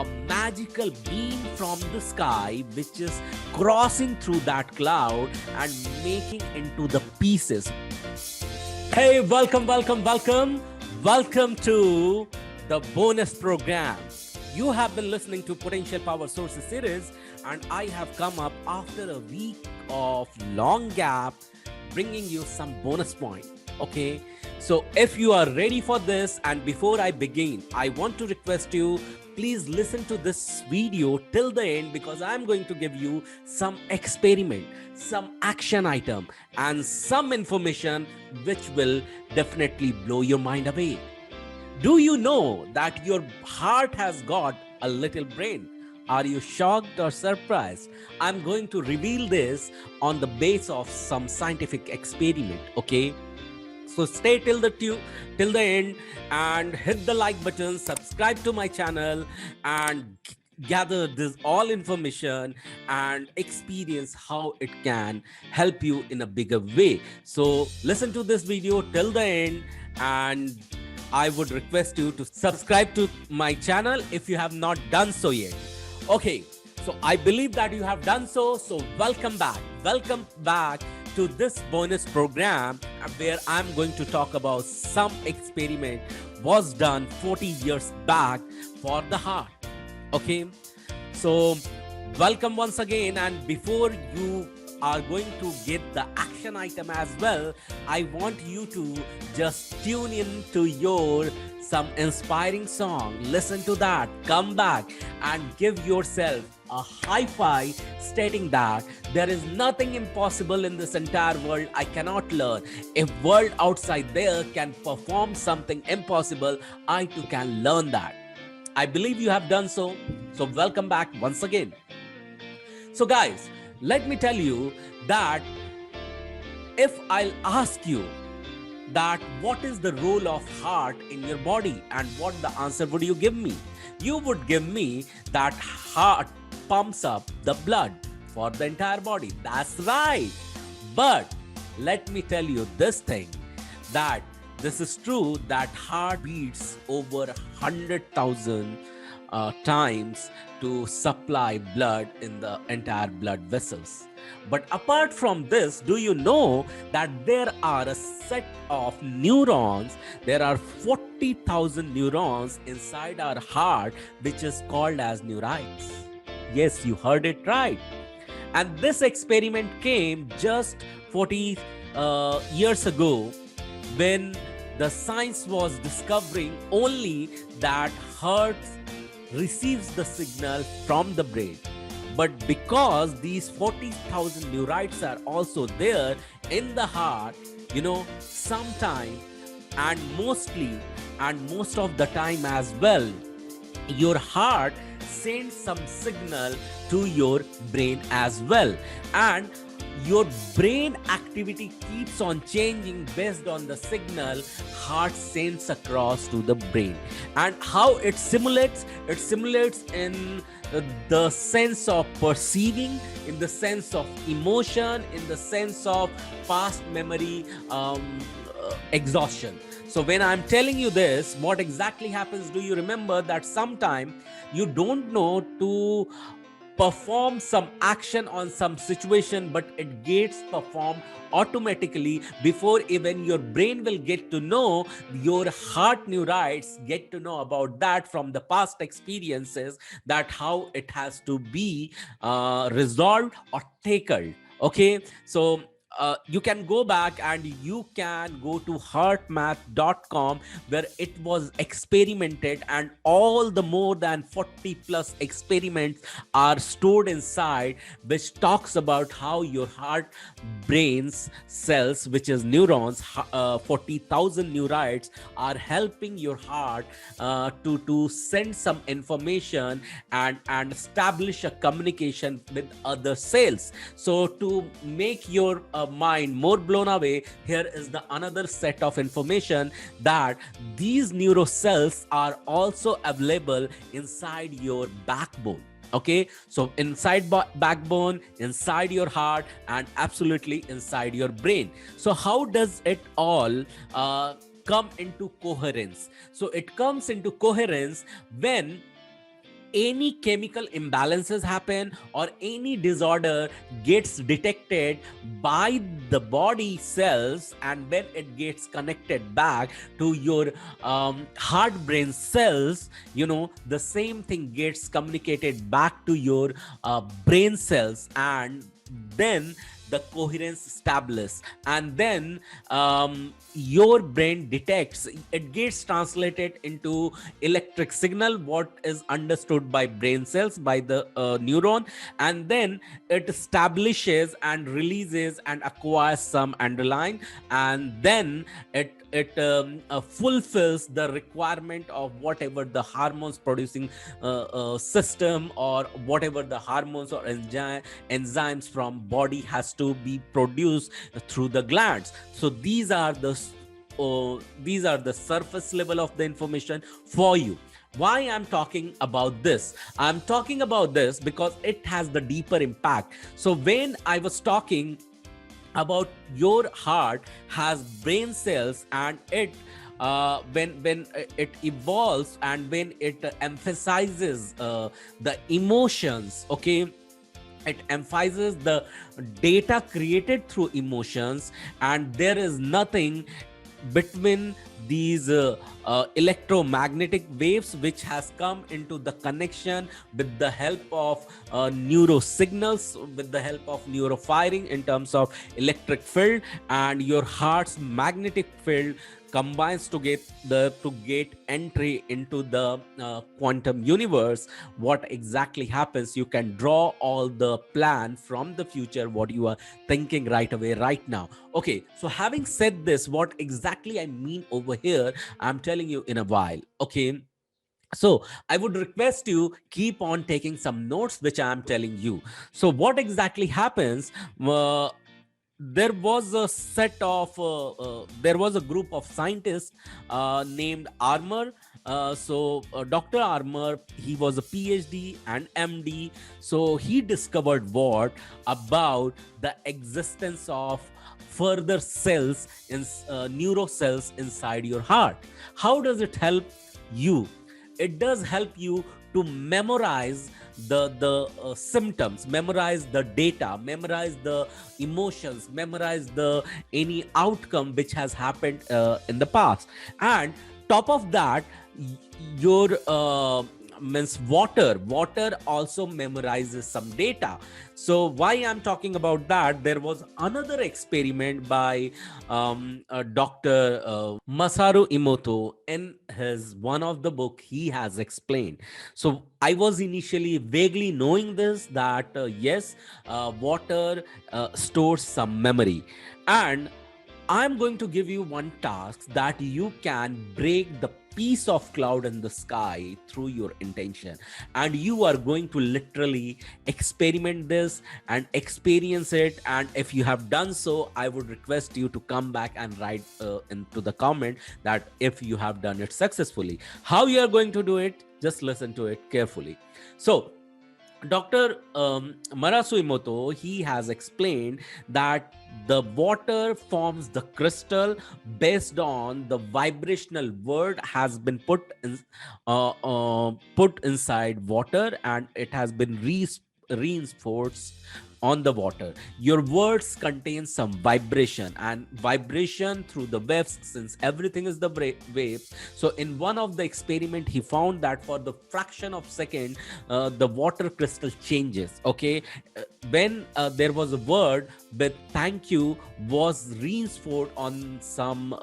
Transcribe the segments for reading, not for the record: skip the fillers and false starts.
a magical beam from the sky which is crossing through that cloud and making into the pieces. Hey, welcome to the bonus program. You have been listening to Potential Power Sources series, and I have come up after a week of long gap bringing you some bonus point. Okay, so if you are ready for this, and before I begin, I want to request you, please listen to this video till the end, because I'm going to give you some experiment, some action item, and some information which will definitely blow your mind away. Do you know that your heart has got a little brain? Are you shocked or surprised? I'm going to reveal this on the base of some scientific experiment, okay? So stay till the end and hit the like button, subscribe to my channel, and gather this all information and experience how it can help you in a bigger way. So listen to this video till the end, and I would request you to subscribe to my channel if you have not done so yet. Okay, so I believe that you have done so. So welcome back to this bonus program where I'm going to talk about some experiment was done 40 years back for the heart. Okay, so welcome once again, and before you are going to get the action item as well, I want you to just tune in to your some inspiring song, listen to that, come back and give yourself a high five, stating that there is nothing impossible in this entire world I cannot learn. If world outside there can perform something impossible, I too can learn that. I believe you have done so. So welcome back once again. So guys, let me tell you that if I'll ask you that what is the role of heart in your body, and what the answer would you give me? You would give me that heart pumps up the blood for the entire body. That's right. But let me tell you this thing, that this is true, that heart beats over 100,000 times to supply blood in the entire blood vessels. But apart from this, do you know that there are a set of neurons? There are 40,000 neurons inside our heart, which is called as neurites. Yes, you heard it right. And this experiment came just 40 years ago, when the science was discovering only that heart receives the signal from the brain. But because these 40,000 neurites are also there in the heart, sometime and mostly and most of the time as well, your heart sends some signal to your brain as well. And your brain activity keeps on changing based on the signal heart sends across to the brain. And how it simulates in the sense of perceiving, in the sense of emotion, in the sense of past memory exhaustion. So when I'm telling you this, what exactly happens, do you remember that sometime you don't know to perform some action on some situation, but it gets performed automatically before even your brain will get to know. Your heart neurites get to know about that from the past experiences, that how it has to be resolved or tackled. Okay, so you can go back and you can go to heartmath.com, where it was experimented, and all the more than 40 plus experiments are stored inside, which talks about how your heart brain's cells, which is neurons, 40,000 neurites, are helping your heart to send some information and establish a communication with other cells. So to make your mind more blown away, here is the another set of information, that these neurocells are also available inside your backbone. Okay, so inside backbone, inside your heart, and absolutely inside your brain. So how does it all come into coherence? So it comes into coherence when any chemical imbalances happen or any disorder gets detected by the body cells, and when it gets connected back to your heart brain cells, the same thing gets communicated back to your brain cells, and then the coherence established, and then your brain detects, it gets translated into electric signal, what is understood by brain cells, by the neuron, and then it establishes and releases and acquires some underlying, and then it fulfills the requirement of whatever the hormones producing system, or whatever the hormones or enzymes from body has to be produced through the glands. So these are the surface level of the information for you. Why I'm talking about this? I'm talking about this because it has the deeper impact. So when I was talking about your heart has brain cells, and it when it evolves, and when it emphasizes the emotions, okay, it emphasizes the data created through emotions, and there is nothing between these electromagnetic waves which has come into the connection with the help of neuro signals, with the help of neurofiring in terms of electric field, and your heart's magnetic field combines to get entry into the quantum universe. What exactly happens? You can draw all the plan from the future, what you are thinking right away, right now. Okay, so having said this, what exactly I mean over here, I'm telling you in a while. Okay, so I would request you keep on taking some notes which I am telling you. So what exactly happens? There was a set of there was a group of scientists named Armour. Dr. Armour, he was a PhD and MD. So he discovered what about the existence of further cells in neuro cells inside your heart. How does it help you? It does help you to memorize the symptoms, memorize the data, memorize the emotions, memorize the any outcome which has happened in the past. And top of that, your means water also memorizes some data. So why I'm talking about that, there was another experiment by Dr. Masaru Emoto. In his one of the book, he has explained. So I was initially vaguely knowing this, that yes, water stores some memory, and I'm going to give you one task that you can break the piece of cloud in the sky through your intention, and you are going to literally experiment this and experience it. And if you have done so, I would request you to come back and write into the comment that if you have done it successfully. How you are going to do it, just listen to it carefully. So Dr. Marasu Emoto, he has explained that the water forms the crystal based on the vibrational word has been put inside water, and it has been reinforced on the water. Your words contain some vibration, and vibration through the waves, since everything is the wave. So in one of the experiment, he found that for the fraction of second, the water crystal changes. Okay, when there was a word with thank you was reinforced on some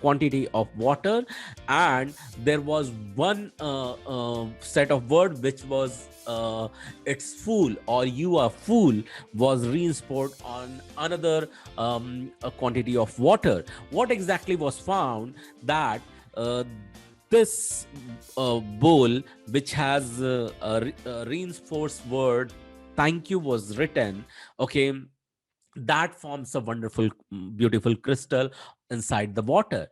quantity of water, and there was one set of word which was it's fool or you are fool was reinforced on another a quantity of water. What exactly was found that this bowl which has a reinforced word thank you was written, okay, that forms a wonderful beautiful crystal inside the water.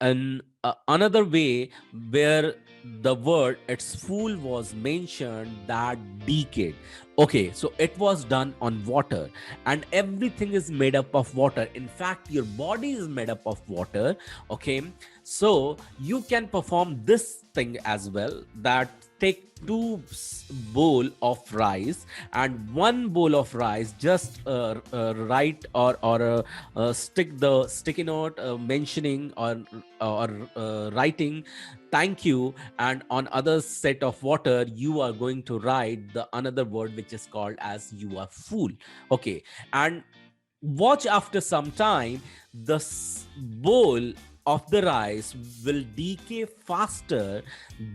And another way where the word its fool was mentioned, that decade, okay, so it was done on water, and everything is made up of water. In fact, your body is made up of water. Okay, so you can perform this thing as well, that take bowl of rice, and one bowl of rice, just write or stick the sticky note mentioning or writing thank you, and on other set of water you are going to write the another word which is called as you are fool. Okay, and watch, after some time the bowl of the rice will decay faster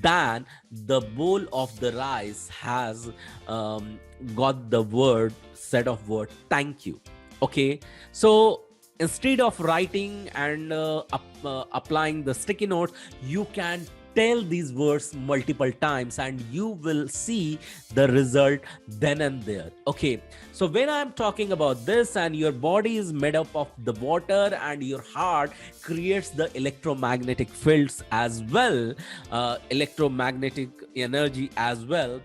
than the bowl of the rice has got the word set of word thank you. Okay, so instead of writing and applying the sticky notes, you can tell these words multiple times and you will see the result then and there. Okay, so when I'm talking about this, and your body is made up of the water and your heart creates the electromagnetic fields as well, electromagnetic energy as well,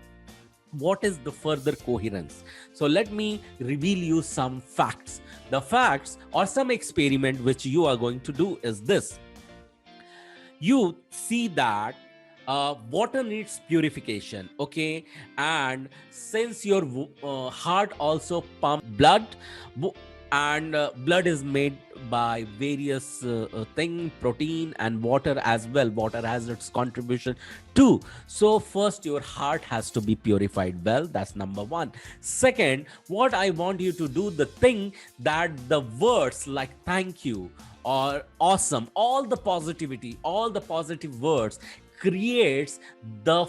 what is the further coherence? So let me reveal you some facts. The facts or some experiment which you are going to do is this. You see that water needs purification, okay, and since your heart also pump blood, and blood is made by various thing, protein and water as well. Water has its contribution too. So first your heart has to be purified well. That's number one. Second, what I want you to do, the thing that the words like thank you or awesome, all the positivity, all the positive words creates the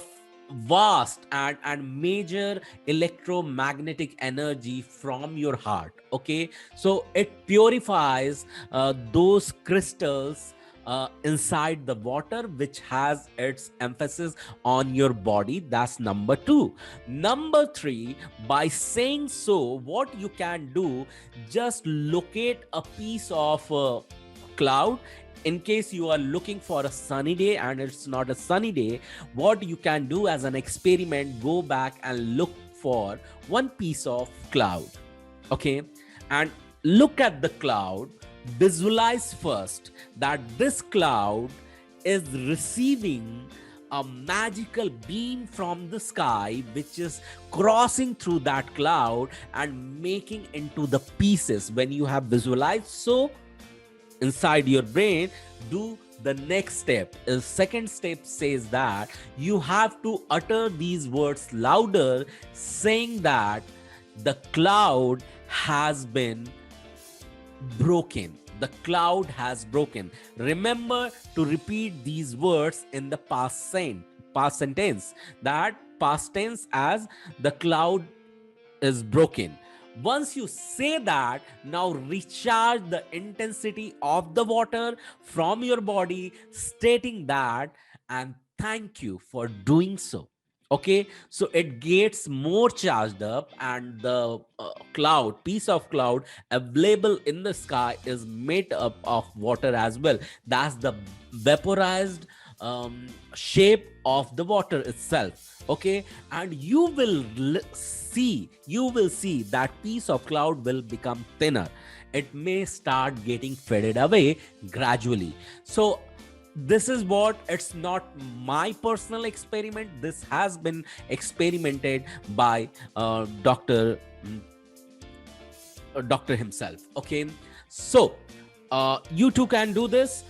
vast and major electromagnetic energy from your heart. Okay, so it purifies those crystals inside the water, which has its emphasis on your body. That's number two. Number three, by saying so, what you can do, just locate a piece of cloud. In case you are looking for a sunny day and it's not a sunny day, what you can do as an experiment, go back and look for one piece of cloud. Okay, and look at the cloud, visualize first that this cloud is receiving a magical beam from the sky, which is crossing through that cloud and making into the pieces. When you have visualized so inside your brain, do the next step. The second step says that you have to utter these words louder, saying that the cloud has been broken. The cloud has broken. Remember to repeat these words in the past sentence. That past tense as the cloud is broken. Once you say that, now recharge the intensity of the water from your body, stating that and thank you for doing so. Okay, so it gets more charged up, and the piece of cloud available in the sky is made up of water as well. That's the vaporized shape of the water itself. Okay, and you will see that piece of cloud will become thinner. It may start getting faded away gradually. So this is what, it's not my personal experiment. This has been experimented by doctor himself. Okay, so you too can do this.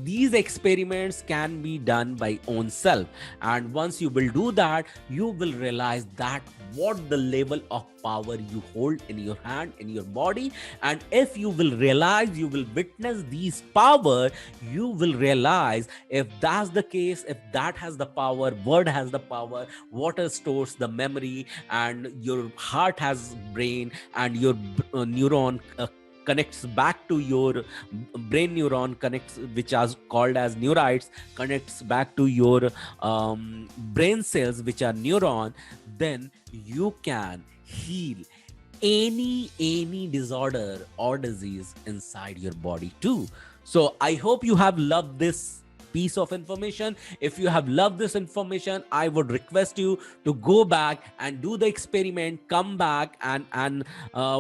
These experiments can be done by own self, and once you will do that, you will realize that what the level of power you hold in your hand, in your body. And if you will realize, you will witness these power, you will realize, if that's the case, if that has the power, word has the power, water stores the memory, and your heart has brain, and your neuron connects back to your brain, neuron connects, which are called as neurites, connects back to your brain cells, which are neuron, then you can heal any disorder or disease inside your body too. So I hope you have loved this piece of information. If you have loved this information, I would request you to go back and do the experiment, come back and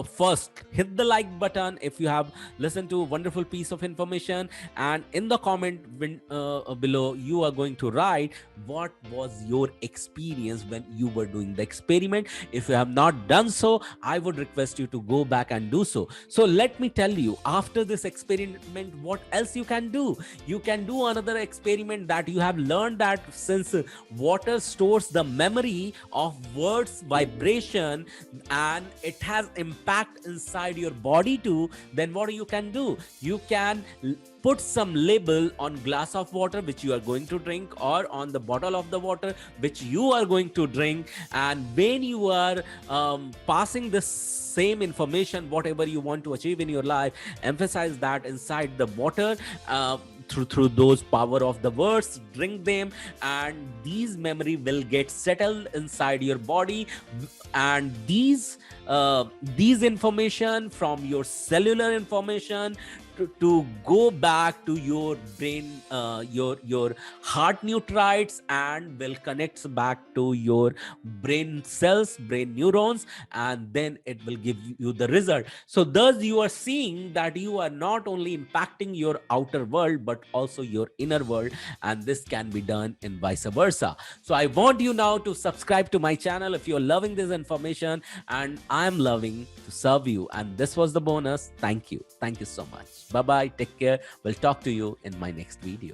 first hit the like button if you have listened to a wonderful piece of information, and in the comment below you are going to write what was your experience when you were doing the experiment. If you have not done so, I would request you to go back and do so. So let me tell you, after this experiment, what else you can do? You can do another experiment that you have learned that since water stores the memory of words vibration and it has impact inside your body too, then what you can do? You can put some label on glass of water which you are going to drink, or on the bottle of the water which you are going to drink, and when you are passing this same information, whatever you want to achieve in your life, emphasize that inside the water, through those power of the words, drink them, and these memory will get settled inside your body, and these information from your cellular information to go back to your brain, your heart nutrites, and will connect back to your brain cells, brain neurons, and then it will give you the result. So thus you are seeing that you are not only impacting your outer world but also your inner world, and this can be done in vice versa. So I want you now to subscribe to my channel if you're loving this information, and I'm loving to serve you. And this was the bonus. Thank you so much. Bye bye, take care. We'll talk to you in my next video.